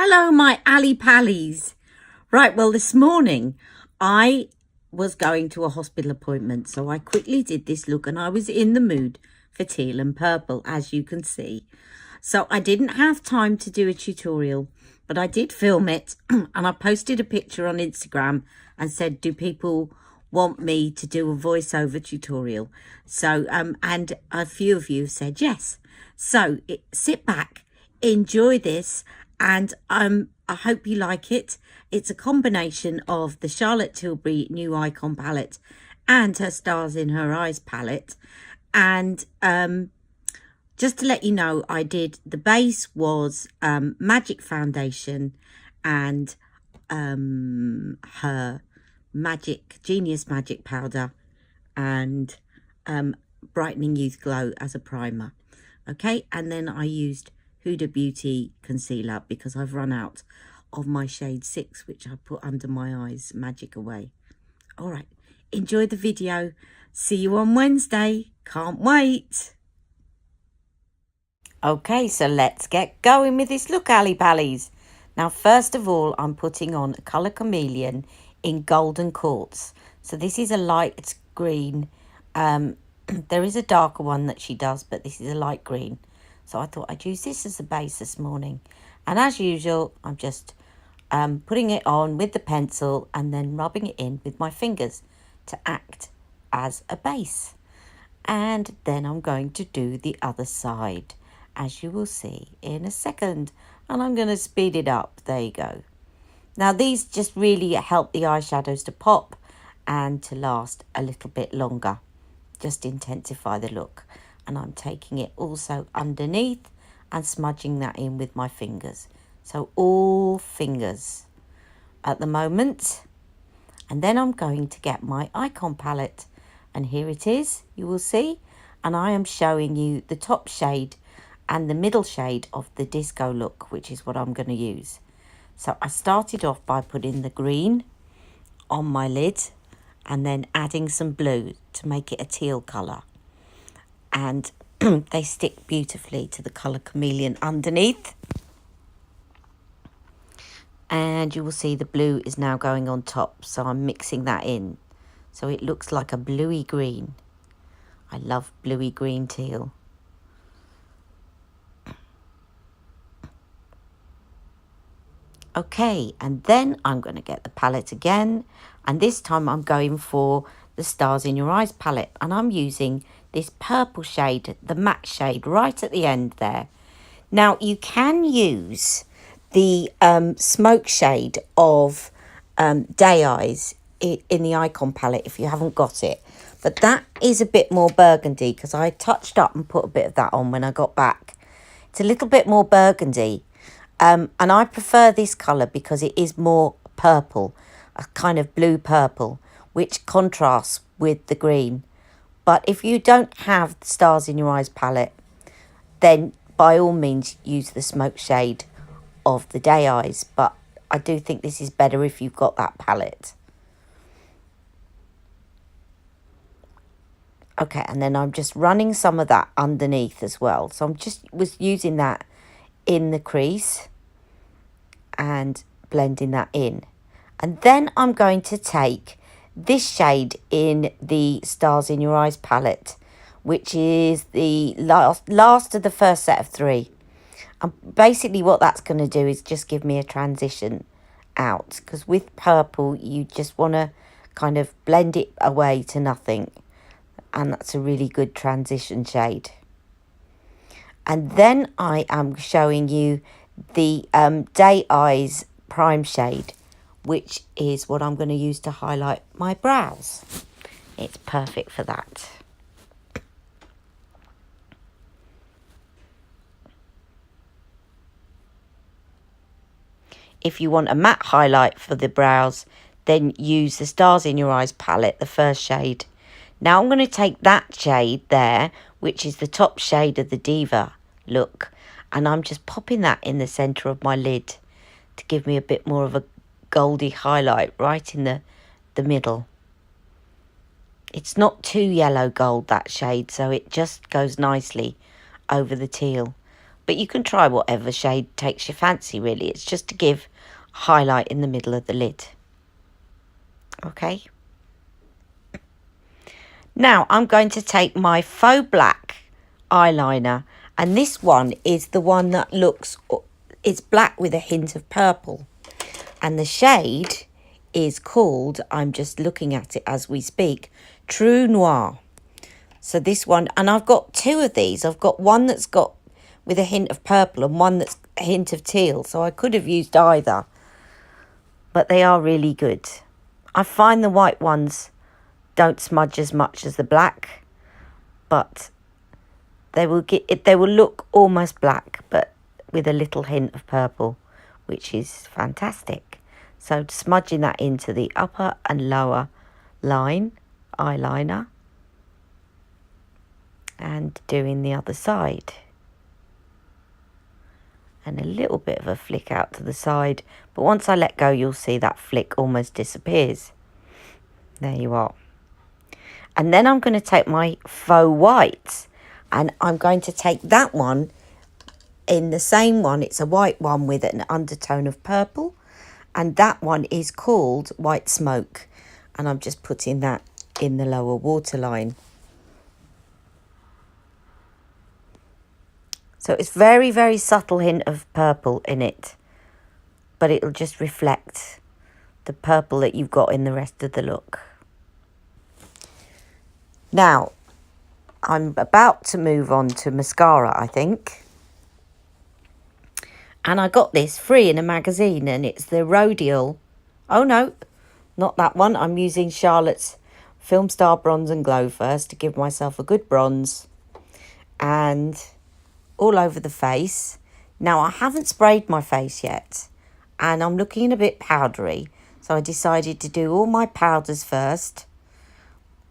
Hello, my Ali Pallies. Right, well, this morning I was going to a hospital appointment, so I quickly did this look and I was in the mood for teal and purple, as you can see. So I didn't have time to do a tutorial, but I did film it and I posted a picture on Instagram and said, do people want me to do a voiceover tutorial? So, and a few of you said yes. So sit back, enjoy this, and I hope you like it. It's a combination of the Charlotte Tilbury new Icon palette and her Stars in Her Eyes palette. And just to let you know, I did, the base was Magic Foundation and her Genius Magic Powder and Brightening Youth Glow as a primer. Okay, and then I used Huda Beauty concealer because I've run out of my shade 6, which I put under my eyes, Magic Away. All right, enjoy the video. See you on Wednesday. Can't wait. Okay, so let's get going with this look, Ali Pallies. Now, first of all, I'm putting on a colour chameleon in golden quartz. So this is a light green. There is a darker one that she does, but this is a light green. So I thought I'd use this as a base this morning. And as usual, I'm just putting it on with the pencil and then rubbing it in with my fingers to act as a base. And then I'm going to do the other side, as you will see in a second. And I'm going to speed it up. There you go. Now, these just really help the eyeshadows to pop and to last a little bit longer. Just intensify the look. And I'm taking it also underneath and smudging that in with my fingers. So all fingers at the moment. And then I'm going to get my Icon palette. And here it is, you will see. And I am showing you the top shade and the middle shade of the disco look, which is what I'm going to use. So I started off by putting the green on my lid and then adding some blue to make it a teal colour. And they stick beautifully to the colour chameleon underneath. And you will see the blue is now going on top, so I'm mixing that in. So it looks like a bluey green. I love bluey green teal. Okay, and then I'm going to get the palette again. And this time I'm going for the Stars in Your Eyes palette. And I'm using this purple shade, the matte shade, right at the end there. Now, you can use the smoke shade of Day Eyes in the Icon palette if you haven't got it. But that is a bit more burgundy because I touched up and put a bit of that on when I got back. It's a little bit more burgundy. And I prefer this colour because it is more purple, a kind of blue purple, which contrasts with the green. But if you don't have the Stars in Your Eyes palette, then by all means use the smoke shade of the Day Eyes. But I do think this is better if you've got that palette. Okay, and then I'm just running some of that underneath as well. So was using that in the crease and blending that in. And then I'm going to take this shade in the Stars in Your Eyes palette, which is the last of the first set of 3. And basically what that's going to do is just give me a transition out, because with purple you just want to kind of blend it away to nothing, and that's a really good transition shade. And then I am showing you the Day Eyes prime shade, which is what I'm going to use to highlight my brows. It's perfect for that. If you want a matte highlight for the brows, then use the Stars in Your Eyes palette, the first shade. Now I'm going to take that shade there, which is the top shade of the Diva look, and I'm just popping that in the centre of my lid to give me a bit more of a goldy highlight right in the middle. It's not too yellow gold, that shade, so it just goes nicely over the teal. But you can try whatever shade takes your fancy, really. It's just to give highlight in the middle of the lid. Okay. Now I'm going to take my faux black eyeliner, and this one is the one that looks, it's black with a hint of purple, and the shade is called, I'm just looking at it as we speak, True Noir. So this one, and I've got two of these. I've got one that's got with a hint of purple and one that's a hint of teal, so I could have used either, but they are really good. I find the white ones don't smudge as much as the black, but they will look almost black, but with a little hint of purple, which is fantastic. So smudging that into the upper and lower line eyeliner, and doing the other side, and a little bit of a flick out to the side, but once I let go you'll see that flick almost disappears. There you are. And then I'm going to take my faux white, and I'm going to take that one in the same one. It's a white one with an undertone of purple, and that one is called White Smoke, and I'm just putting that in the lower waterline. So it's very, very subtle hint of purple in it, but it'll just reflect the purple that you've got in the rest of the look. Now, I'm about to move on to mascara, I think. And I got this free in a magazine, and it's the Rodial. Oh no, not that one. I'm using Charlotte's Film Star Bronze and Glow first to give myself a good bronze. And all over the face. Now, I haven't sprayed my face yet, and I'm looking a bit powdery, so I decided to do all my powders first,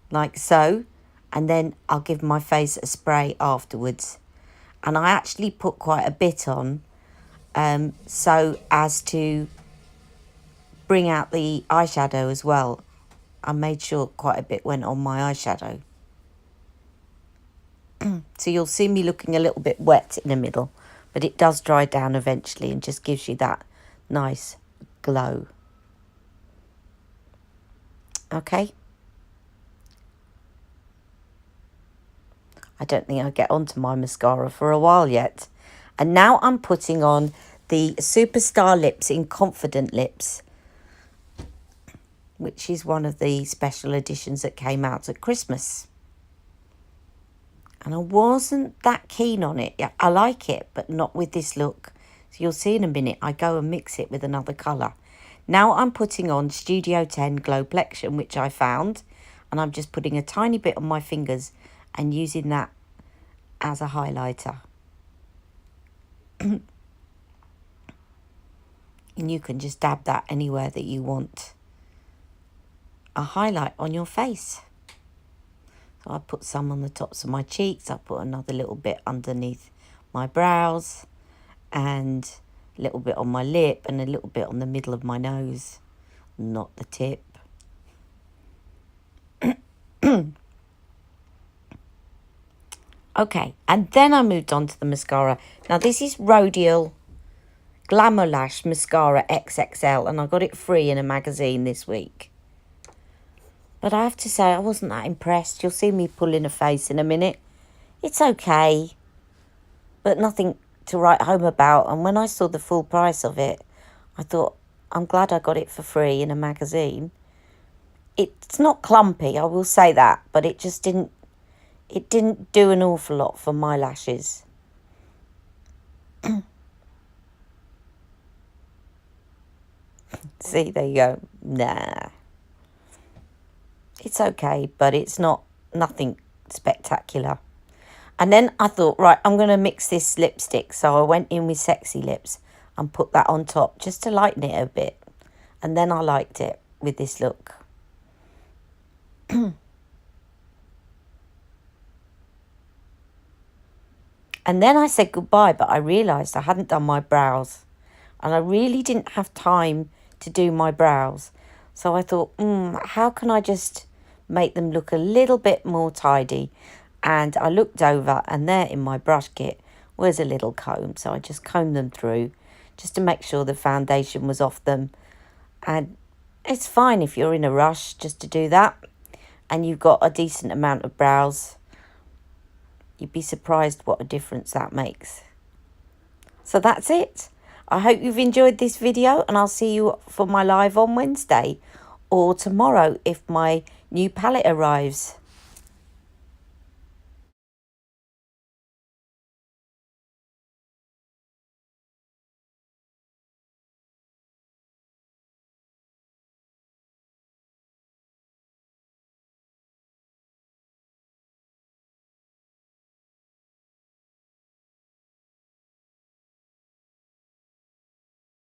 like so, and then I'll give my face a spray afterwards. And I actually put quite a bit on, so as to bring out the eyeshadow as well. I made sure quite a bit went on my eyeshadow. So you'll see me looking a little bit wet in the middle, but it does dry down eventually and just gives you that nice glow. Okay. I don't think I'll get onto my mascara for a while yet. And now I'm putting on the Superstar Lips in Confident Lips, which is one of the special editions that came out at Christmas. And I wasn't that keen on it. Yeah, I like it, but not with this look. So you'll see in a minute, I go and mix it with another colour. Now I'm putting on Studio 10 Glow Plexion, which I found. And I'm just putting a tiny bit on my fingers and using that as a highlighter. And you can just dab that anywhere that you want a highlight on your face. So I put some on the tops of my cheeks. I put another little bit underneath my brows, and a little bit on my lip, and a little bit on the middle of my nose, not the tip. Okay, and then I moved on to the mascara. Now this is Rodial Glamour Lash Mascara XXL, and I got it free in a magazine this week. But I have to say, I wasn't that impressed. You'll see me pulling a face in a minute. It's okay, but nothing to write home about. And when I saw the full price of it, I thought, I'm glad I got it for free in a magazine. It's not clumpy, I will say that, but it just didn't do an awful lot for my lashes. See, there you go. Nah. It's okay, but it's nothing spectacular. And then I thought, right, I'm going to mix this lipstick. So I went in with Sexy Lips and put that on top just to lighten it a bit. And then I liked it with this look. And then I said goodbye, but I realised I hadn't done my brows. And I really didn't have time to do my brows. So I thought, how can I just make them look a little bit more tidy? And I looked over, and there in my brush kit Where's a little comb? So I just combed them through just to make sure the foundation was off them. And it's fine if you're in a rush just to do that and you've got a decent amount of brows. You'd be surprised what a difference that makes. So that's it. I hope you've enjoyed this video, and I'll see you for my live on Wednesday or tomorrow if my new palette arrives.